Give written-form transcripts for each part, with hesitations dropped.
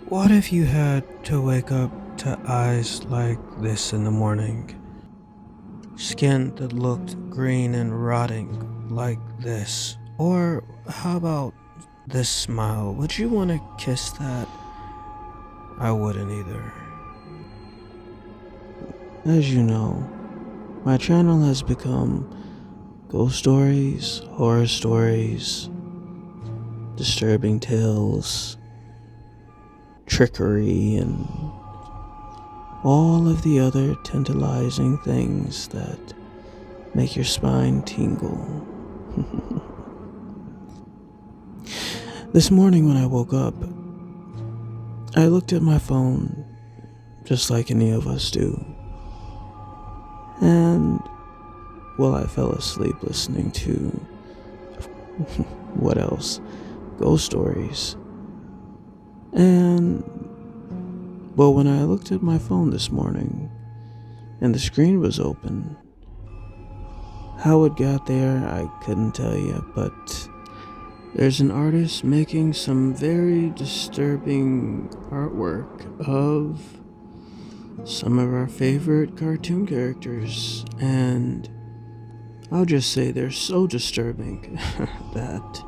What if you had to wake up to eyes like this in the morning? Skin that looked green and rotting like this? Or how about this smile? Would you want to kiss that? I wouldn't either. As you know, my channel has become ghost stories, horror stories, disturbing tales, trickery, and all of the other tantalizing things that make your spine tingle. This morning when I woke up, I looked at my phone just like any of us do. And, well, I fell asleep listening to, what else? Ghost stories. And, well, when I looked at my phone this morning and the screen was open, how it got there, I couldn't tell you, but there's an artist making some very disturbing artwork of some of our favorite cartoon characters, and I'll just say they're so disturbing that,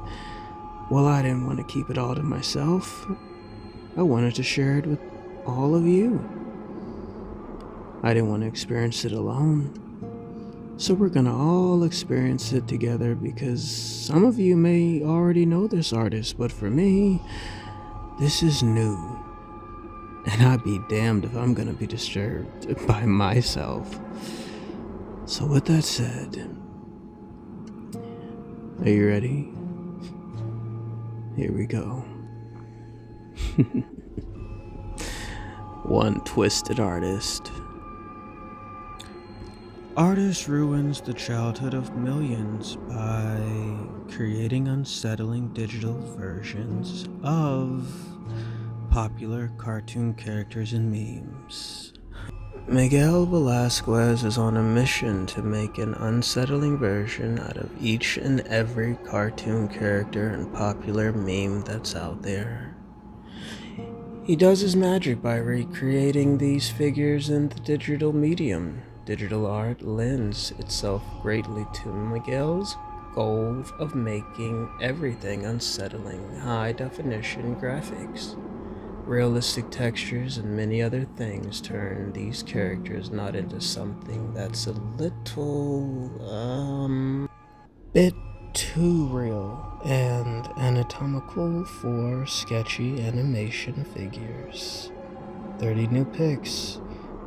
well, I didn't want to keep it all to myself. I wanted to share it with all of you. I didn't want to experience it alone. So we're gonna all experience it together, because some of you may already know this artist, but for me, this is new. And I'd be damned if I'm gonna be disturbed by myself. So with that said, are you ready? Here we go. One twisted artist. Artist ruins the childhood of millions by creating unsettling digital versions of popular cartoon characters and memes. Miguel Velazquez is on a mission to make an unsettling version out of each and every cartoon character and popular meme that's out there. He does his magic by recreating these figures in the digital medium. Digital art lends itself greatly to Miguel's goal of making everything unsettling, high-definition graphics. Realistic textures and many other things turn these characters not into something that's a little, bit too real and anatomical for sketchy animation figures. 30 new pics.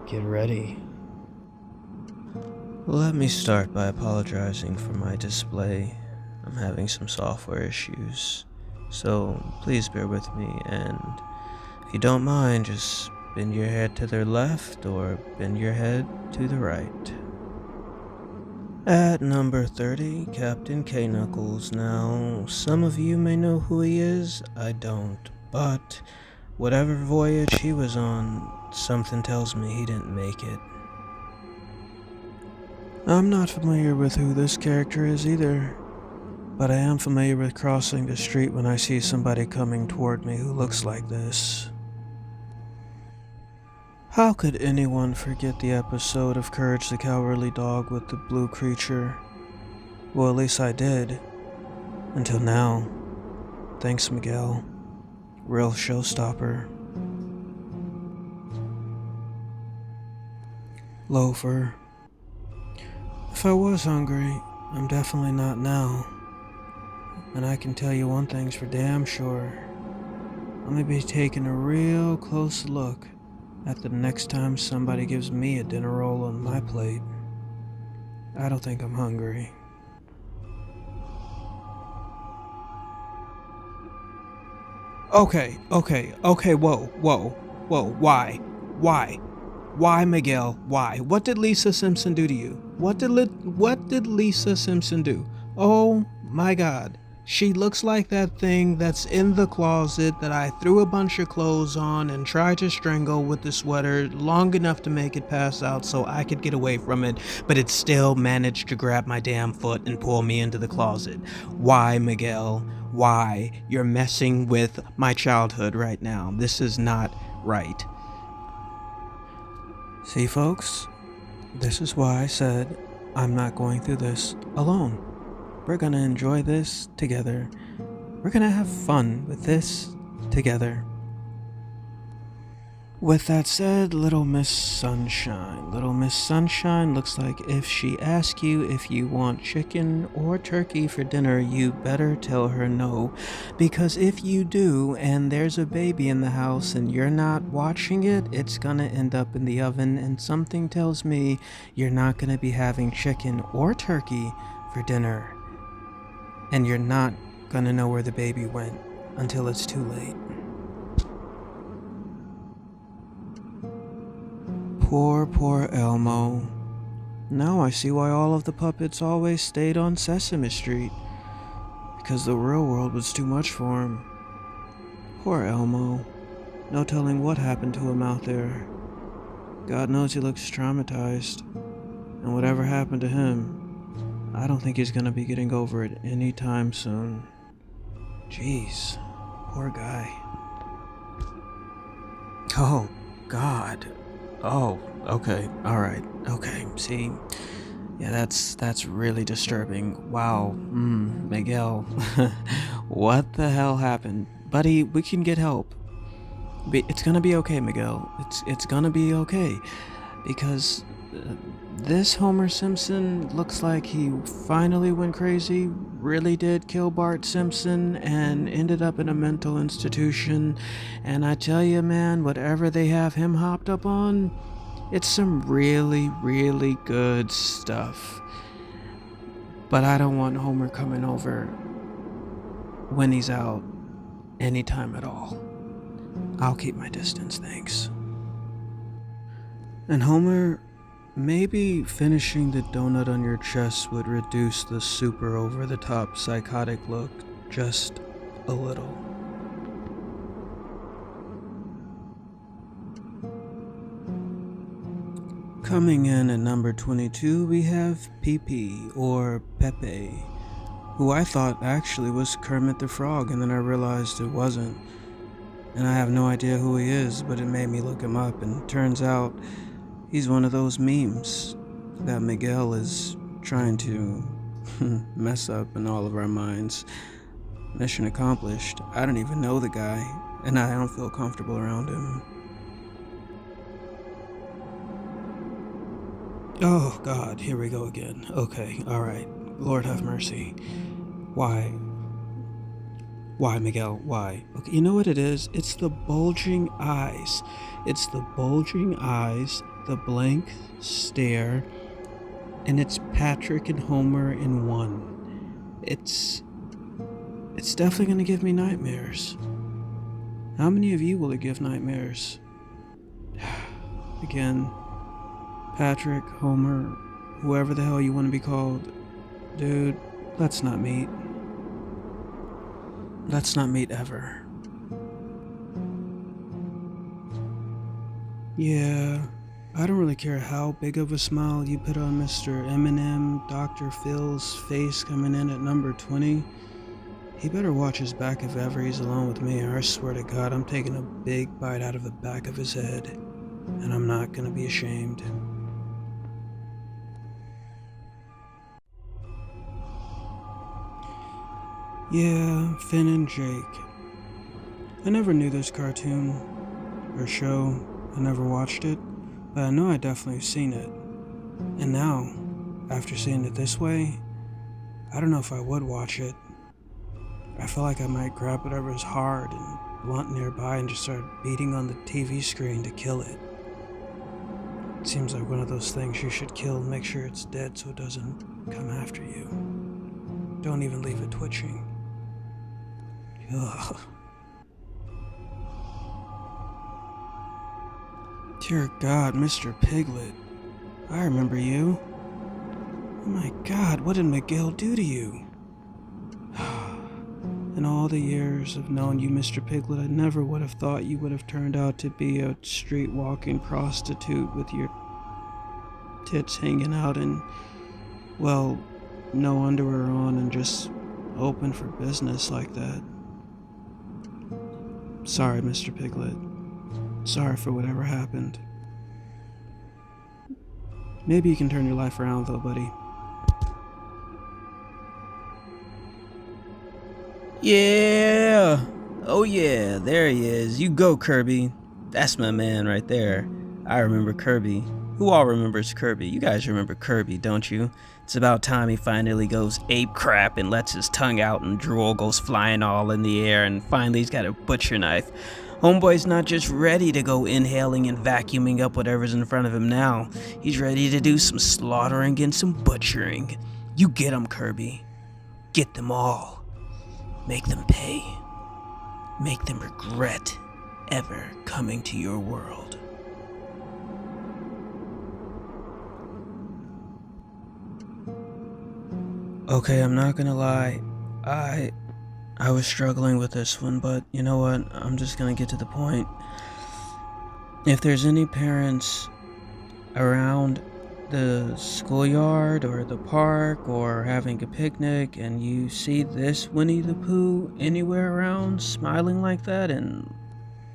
Get ready. Let me start by apologizing for my display. I'm having some software issues, so please bear with me, and if you don't mind, just bend your head to the left or bend your head to the right. At number 30, Captain K-Knuckles. Now, some of you may know who he is, I don't, but whatever voyage he was on, something tells me he didn't make it. I'm not familiar with who this character is either, but I am familiar with crossing the street when I see somebody coming toward me who looks like this. How could anyone forget the episode of Courage the Cowardly Dog with the blue creature? Well, at least I did. Until now. Thanks, Miguel. Real showstopper. Loafer. If I was hungry, I'm definitely not now. And I can tell you one thing's for damn sure. I'm gonna be taking a real close look at the next time somebody gives me a dinner roll on my plate. I don't think I'm hungry. Okay, whoa, why, Miguel, why? What did Lisa Simpson do to you? What did Lisa Simpson do? Oh my god. She looks like that thing that's in the closet that I threw a bunch of clothes on and tried to strangle with the sweater long enough to make it pass out so I could get away from it, but it still managed to grab my damn foot and pull me into the closet. Why, Miguel? why you're messing with my childhood right now. This is not right. See, folks, this is why I said I'm not going through this alone. We're gonna enjoy this together. We're gonna have fun with this together. With that said, Little Miss Sunshine looks like if she asks you if you want chicken or turkey for dinner, you better tell her no. Because if you do, and there's a baby in the house and you're not watching it, it's gonna end up in the oven, and something tells me you're not gonna be having chicken or turkey for dinner. And you're not gonna know where the baby went until it's too late. Poor Elmo. Now I see why all of the puppets always stayed on Sesame Street. Because the real world was too much for him. Poor Elmo. No telling what happened to him out there. God knows he looks traumatized. And whatever happened to him, I don't think he's gonna be getting over it anytime soon. Jeez. Poor guy. Oh, God. Oh, okay, alright, okay, see, yeah, that's really disturbing. Wow, Miguel, what the hell happened? Buddy, we can get help. It's gonna be okay, Miguel, it's gonna be okay, because this Homer Simpson looks like he finally went crazy, really did kill Bart Simpson, and ended up in a mental institution. And I tell you, man, whatever they have him hopped up on, it's some really, really good stuff. But I don't want Homer coming over when he's out anytime at all. I'll keep my distance, thanks. And Homer, maybe finishing the donut on your chest would reduce the super over-the-top psychotic look just a little. Coming in at number 22, we have Pee-Pee, or Pepe, who I thought actually was Kermit the Frog, and then I realized it wasn't. And I have no idea who he is, but it made me look him up, and turns out he's one of those memes that Miguel is trying to mess up in all of our minds. Mission accomplished. I don't even know the guy, and I don't feel comfortable around him. Oh God, here we go again. Okay, alright. Lord have mercy. Why? Why, Miguel? Why? Okay, you know what it is? It's the bulging eyes. It's the bulging eyes, the blank stare, and it's Patrick and Homer in one. It's definitely gonna give me nightmares. How many of you will it give nightmares? Again, Patrick, Homer, whoever the hell you want to be called, dude, let's not meet. Let's not meet ever. Yeah, I don't really care how big of a smile you put on Mr. Eminem, Dr. Phil's face coming in at number 20. He better watch his back if ever he's alone with me, or I swear to God, I'm taking a big bite out of the back of his head, and I'm not gonna be ashamed. Yeah, Finn and Jake. I never knew this cartoon or show. I never watched it, but I know I definitely seen it. And now, after seeing it this way, I don't know if I would watch it. I feel like I might grab whatever's hard and blunt nearby and just start beating on the TV screen to kill it. It seems like one of those things you should kill and make sure it's dead so it doesn't come after you. Don't even leave it twitching. Ugh. Dear God, Mr. Piglet. I remember you. Oh my God, what did Miguel do to you? In all the years of knowing you, Mr. Piglet, I never would have thought you would have turned out to be a street-walking prostitute with your tits hanging out and, well, no underwear on and just open for business like that. Sorry, Mr. Piglet. Sorry for whatever happened. Maybe you can turn your life around though, buddy. Yeah! Oh yeah, there he is. You go, Kirby. That's my man right there. I remember Kirby. Who all remembers Kirby? You guys remember Kirby, don't you? It's about time he finally goes ape crap and lets his tongue out and drool goes flying all in the air, and finally he's got a butcher knife. Homeboy's not just ready to go inhaling and vacuuming up whatever's in front of him now. He's ready to do some slaughtering and some butchering. You get 'em, Kirby. Get them all. Make them pay. Make them regret ever coming to your world. Okay, I'm not gonna lie. I was struggling with this one, but you know what? I'm just gonna get to the point. If there's any parents around the schoolyard or the park or having a picnic and you see this Winnie the Pooh anywhere around smiling like that and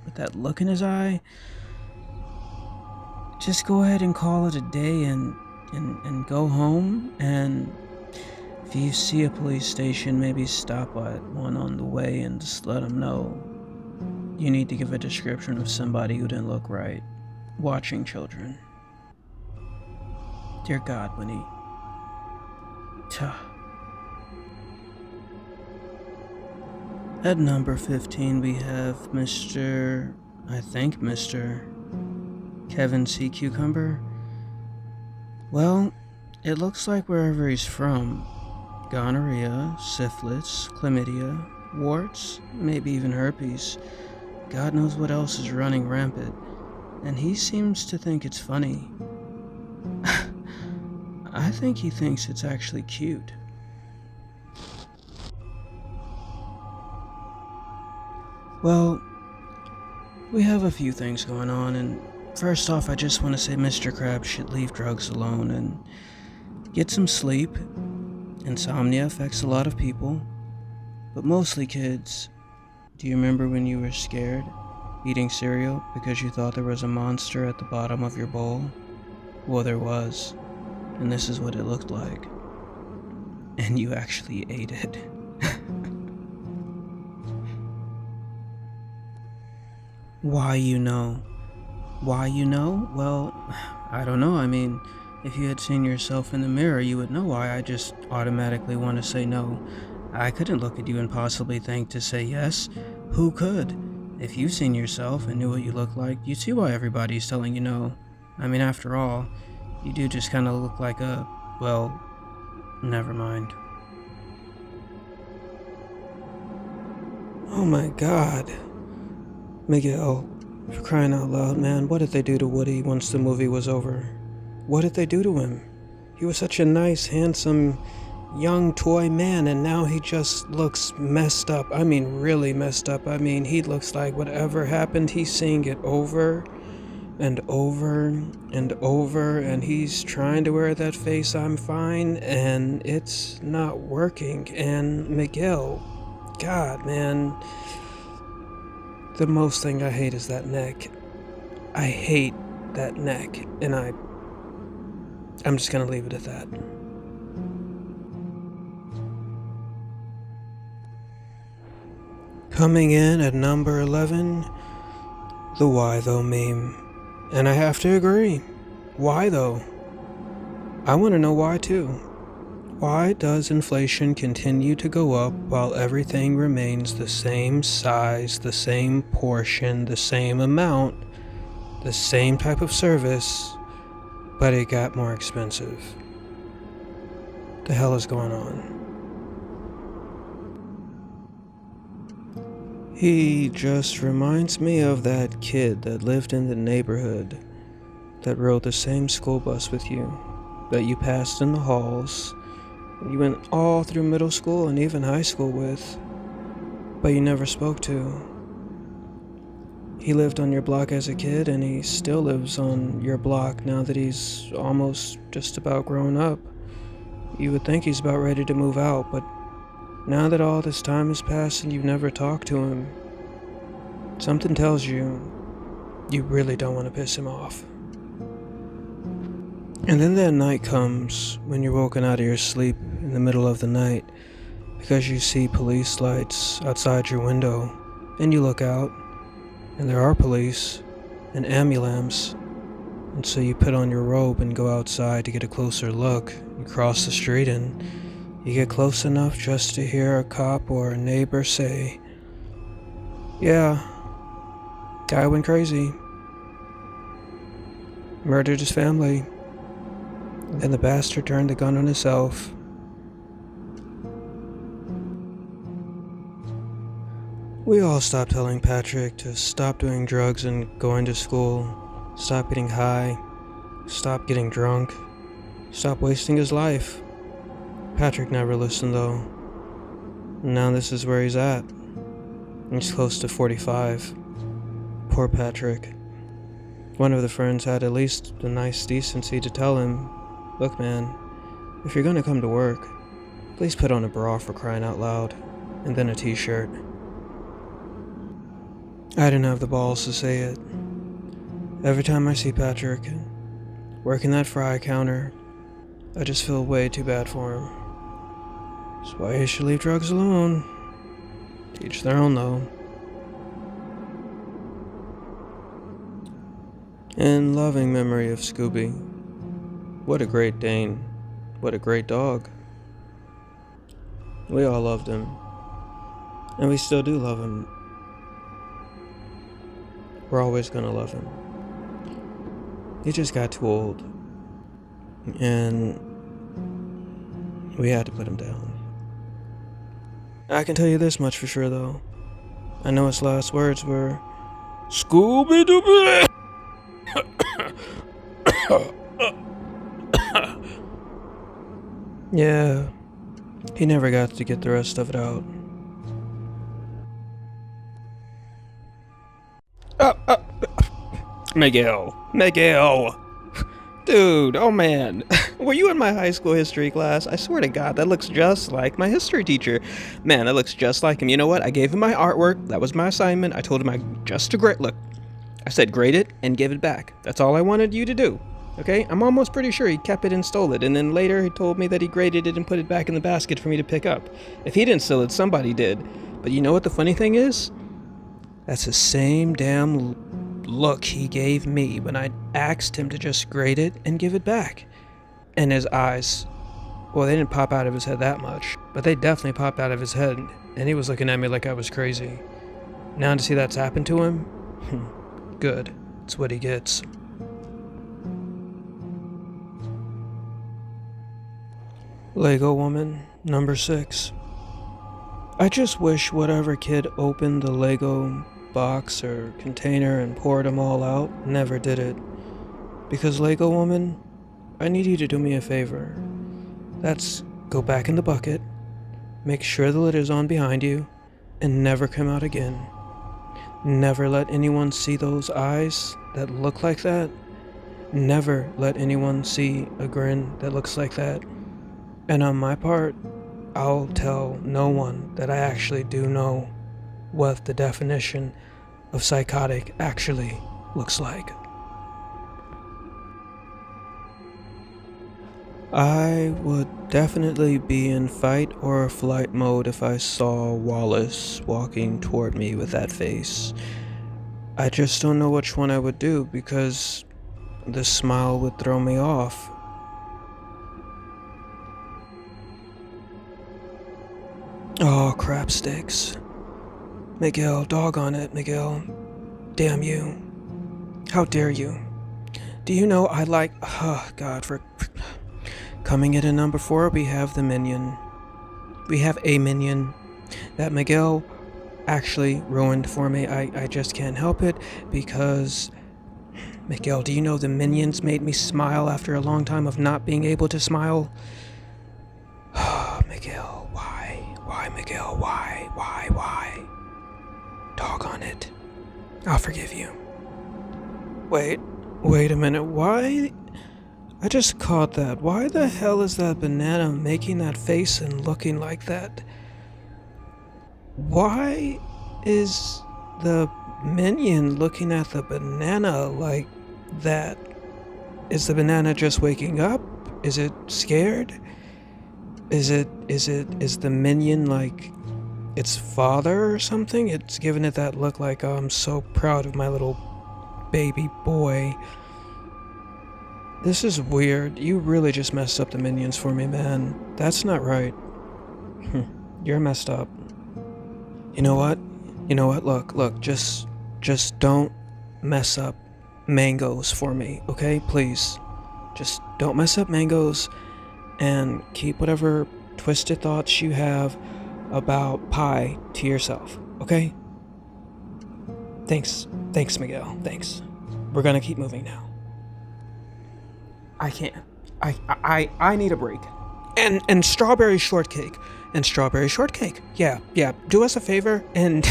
with that look in his eye, just go ahead and call it a day and go home. And if you see a police station, maybe stop at one on the way and just let them know you need to give a description of somebody who didn't look right watching children. Dear God, Winnie. At number 15, we have Mr. Kevin C. Cucumber. Well, it looks like wherever he's from, gonorrhea, syphilis, chlamydia, warts, maybe even herpes. God knows what else is running rampant, and he seems to think it's funny. I think he thinks it's actually cute. Well, we have a few things going on, and first off, I just want to say Mr. Krabs should leave drugs alone and get some sleep. Insomnia affects a lot of people, but mostly kids. Do you remember when you were scared, eating cereal because you thought there was a monster at the bottom of your bowl? Well, there was. And this is what it looked like. And you actually ate it. Why you know? Why you know? Well, I don't know. I mean, if you had seen yourself in the mirror, you would know why. I just automatically want to say no. I couldn't look at you and possibly think to say yes. Who could? If you've seen yourself and knew what you looked like, you'd see why everybody's telling you no. I mean, after all, you do just kind of look like a, well, never mind. Oh my God. Miguel, for crying out loud, man, what did they do to Woody once the movie was over? What did they do to him? He was such a nice, handsome, young toy man, and now he just looks messed up. I mean, really messed up. I mean, he looks like whatever happened, he's seeing it over and over and over, and he's trying to wear that face I'm fine, and it's not working. And Miguel, God, man, the most thing I hate is that neck. I hate that neck, and I'm just gonna leave it at that. Coming in at number 11, the Why Though meme. And I have to agree. Why though? I want to know why too. Why does inflation continue to go up while everything remains the same size, the same portion, the same amount, the same type of service, but it got more expensive? The hell is going on? He just reminds me of that kid that lived in the neighborhood, that rode the same school bus with you, that you passed in the halls, you went all through middle school and even high school with, but you never spoke to. He lived on your block as a kid, and he still lives on your block now that he's almost just about grown up. You would think he's about ready to move out, but Now that all this time has passed and you've never talked to him, something tells you you really don't want to piss him off. And then that night comes when you're woken out of your sleep in the middle of the night because you see police lights outside your window, and you look out and there are police and ambulance, and so you put on your robe and go outside to get a closer look. You cross the street and you get close enough just to hear a cop or a neighbor say, "Yeah, guy went crazy, murdered his family." Then the bastard turned the gun on himself. We all stopped telling Patrick to stop doing drugs and going to school, stop getting high, stop getting drunk, stop wasting his life. Patrick never listened though. Now this is where he's at. He's close to 45. Poor Patrick. One of the friends had at least the nice decency to tell him, "Look man, if you're gonna come to work, please put on a bra for crying out loud, and then a t-shirt." I didn't have the balls to say it. Every time I see Patrick working that fry counter, I just feel way too bad for him. That's why you should leave drugs alone. Teach their own though. In loving memory of Scooby. What a great Dane. What a great dog. We all loved him. And we still do love him. We're always gonna love him. He just got too old. And we had to put him down. I can tell you this much for sure though. I know his last words were, "Scooby-Dooby!" Yeah, he never got to get the rest of it out. Miguel! Dude, oh man. Were you in my high school history class? I swear to God, that looks just like my history teacher. Man, that looks just like him. You know what? I gave him my artwork. That was my assignment. I told him just to grade. Look, I said grade it and give it back. That's all I wanted you to do. Okay? I'm almost pretty sure he kept it and stole it. And then later he told me that he graded it and put it back in the basket for me to pick up. If he didn't steal it, somebody did. But you know what the funny thing is? That's the same damn look he gave me when I asked him to just grade it and give it back. And his eyes, well, they didn't pop out of his head that much, but they definitely popped out of his head, and he was looking at me like I was crazy. Now to see that's happened to him, good. It's what he gets. Lego Woman, number 6. I just wish whatever kid opened the Lego box or container and poured them all out never did it. Because Lego Woman, I need you to do me a favor. That's go back in the bucket, make sure the lid is on behind you, and never come out again. Never let anyone see those eyes that look like that. Never let anyone see a grin that looks like that. And on my part, I'll tell no one that I actually do know what the definition of psychotic actually looks like. I would definitely be in fight or flight mode if I saw Wallace walking toward me with that face. I just don't know which one I would do because the smile would throw me off. Oh, crap sticks. Miguel, doggone it, Miguel. Damn you. How dare you? Do you know I like... Oh, God, for... Coming in at number 4, we have the minion. We have a minion that Miguel actually ruined for me. I just can't help it because... Miguel, do you know the minions made me smile after a long time of not being able to smile? Miguel, why? Why, Miguel? Why? Doggone it. I'll forgive you. Wait a minute. Why? I just caught that. Why the hell is that banana making that face and looking like that? Why is the minion looking at the banana like that? Is the banana just waking up? Is it scared? Is the minion like its father or something? It's giving it that look like, oh, I'm so proud of my little baby boy. This is weird. You really just messed up the minions for me, man. That's not right. You're messed up. You know what? Look, just don't mess up mangoes for me, okay? Please. Just don't mess up mangoes and keep whatever twisted thoughts you have about pie to yourself, okay? Thanks, Miguel. Thanks. We're gonna keep moving now. I can't. I need a break. And strawberry shortcake. Yeah. Do us a favor and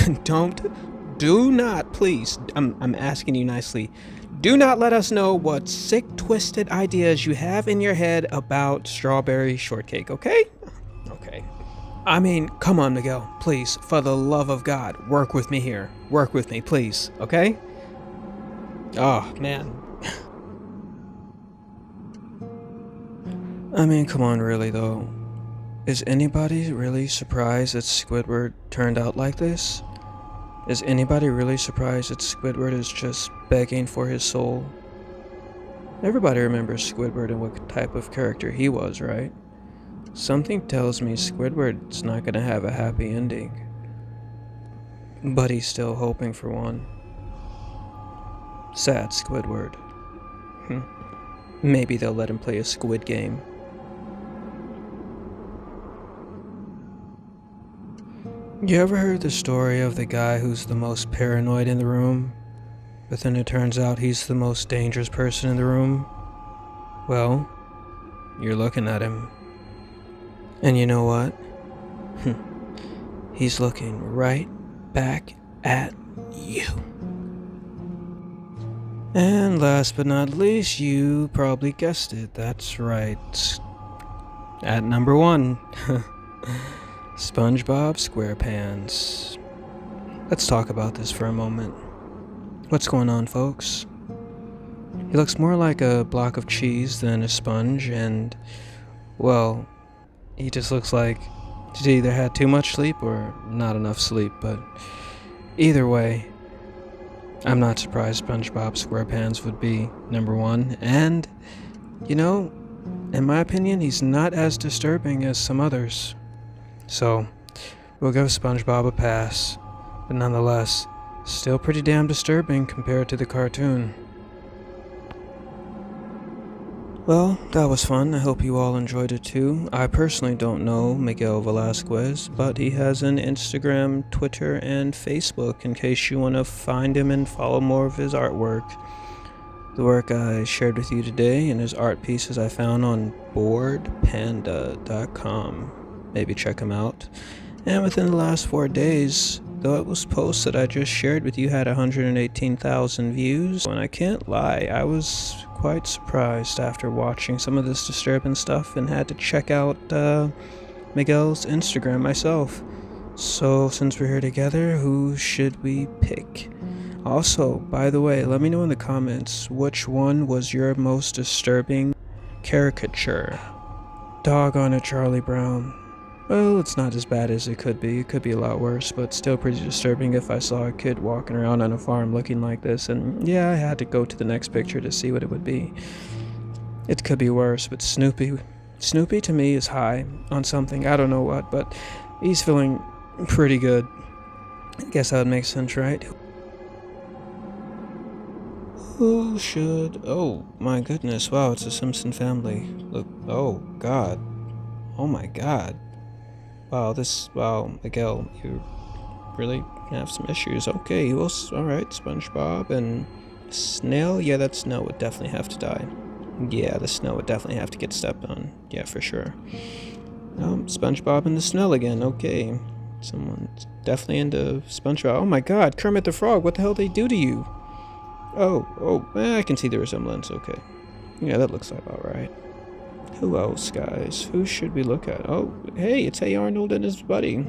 do not, please. I'm asking you nicely. Do not let us know what sick, twisted ideas you have in your head about strawberry shortcake, okay? Okay. I mean, come on, Miguel. Please, for the love of God, work with me here. Work with me, please, okay? Oh, man. I mean, come on, really, though. Is anybody really surprised that Squidward turned out like this? Is anybody really surprised that Squidward is just begging for his soul? Everybody remembers Squidward and what type of character he was, right? Something tells me Squidward's not gonna have a happy ending. But he's still hoping for one. Sad Squidward. Maybe they'll let him play a squid game. You ever heard the story of the guy who's the most paranoid in the room, but then it turns out he's the most dangerous person in the room? Well, you're looking at him. And you know what? He's looking right back at you. And last but not least, you probably guessed it. That's right. At number 1. SpongeBob SquarePants. Let's talk about this for a moment. What's going on, folks? He looks more like a block of cheese than a sponge, and, well, he just looks like he either had too much sleep or not enough sleep, but either way, I'm not surprised SpongeBob SquarePants would be number 1, and, you know, in my opinion, he's not as disturbing as some others. So, we'll give SpongeBob a pass, but nonetheless, still pretty damn disturbing compared to the cartoon. Well, that was fun. I hope you all enjoyed it too. I personally don't know Miguel Velazquez, but he has an Instagram, Twitter, and Facebook in case you want to find him and follow more of his artwork. The work I shared with you today and his art pieces I found on boardpanda.com. Maybe check him out. And within the last 4 days, though it was posted I just shared with you had 118,000 views, and I can't lie, I was quite surprised after watching some of this disturbing stuff and had to check out Miguel's Instagram myself. So since we're here together, who should we pick? Also, by the way, let me know in the comments which one was your most disturbing caricature. Doggone it, Charlie Brown. Well, it's not as bad as it could be. It could be a lot worse, but still pretty disturbing if I saw a kid walking around on a farm looking like this, and yeah, I had to go to the next picture to see what it would be. It could be worse, but Snoopy to me is high on something, I don't know what, but he's feeling pretty good. I guess that would make sense, right? Who should... Oh, my goodness, wow, it's a Simpson family. Look, oh, God. Oh my God. Wow, Miguel, you really have some issues. Okay, well, alright, SpongeBob and Snail. Yeah, that Snail would definitely have to die. Yeah, the Snail would definitely have to get stepped on. Yeah, for sure. SpongeBob and the Snail again. Okay, someone's definitely into SpongeBob. Oh my God, Kermit the Frog, what the hell did they do to you? I can see the resemblance. Okay, yeah, that looks about right. Who else, guys? Who should we look at? Oh, hey, it's Hey Arnold and his buddy.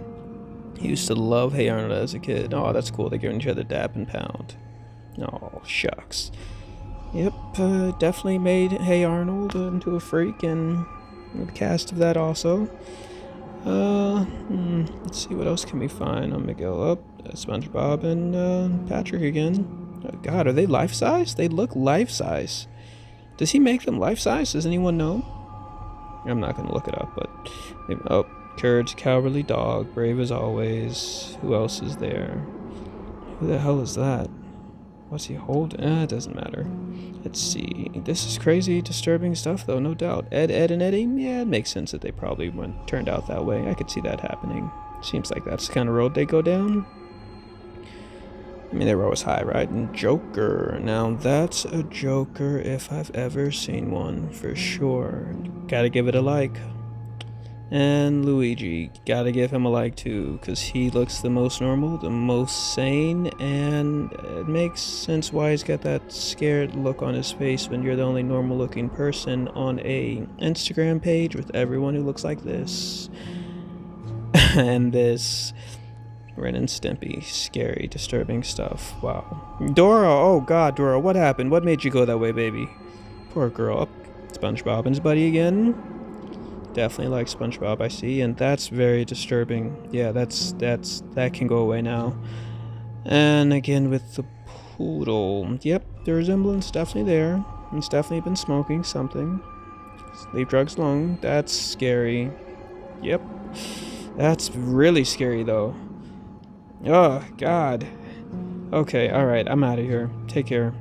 He used to love Hey Arnold as a kid. Oh, that's cool. They're giving each other dap and pound. Oh, shucks. Yep, definitely made Hey Arnold into a freak, and the cast of that also. Let's see, what else can we find on Miguel? Oh, SpongeBob and Patrick again. Oh, God, are they life-size? They look life-size. Does he make them life-size? Does anyone know? I'm not gonna look it up, but oh, courage, cowardly dog, brave as always. Who else is there? Who the hell is that? What's he holding? It doesn't matter. Let's see. This is crazy, disturbing stuff, though, no doubt. Ed, and Eddie? Yeah, it makes sense that they probably turned out that way. I could see that happening. Seems like that's the kind of road they go down. I mean, they were always high, right? And Joker. Now, that's a Joker if I've ever seen one, for sure. Gotta give it a like. And Luigi, gotta give him a like too, because he looks the most normal, the most sane, and it makes sense why he's got that scared look on his face when you're the only normal looking person on a Instagram page with everyone who looks like this. And this. Ren and Stimpy, scary, disturbing stuff. Wow. Dora, oh god, Dora, what happened? What made you go that way, baby? Poor girl. Up, SpongeBob and his buddy again. Definitely like SpongeBob, I see, and that's very disturbing. Yeah, that can go away now. And again with the poodle. Yep, the resemblance definitely there. It's definitely been smoking something. Leave drugs alone. That's scary. Yep. That's really scary though. Oh, God. Okay, alright, I'm out of here. Take care.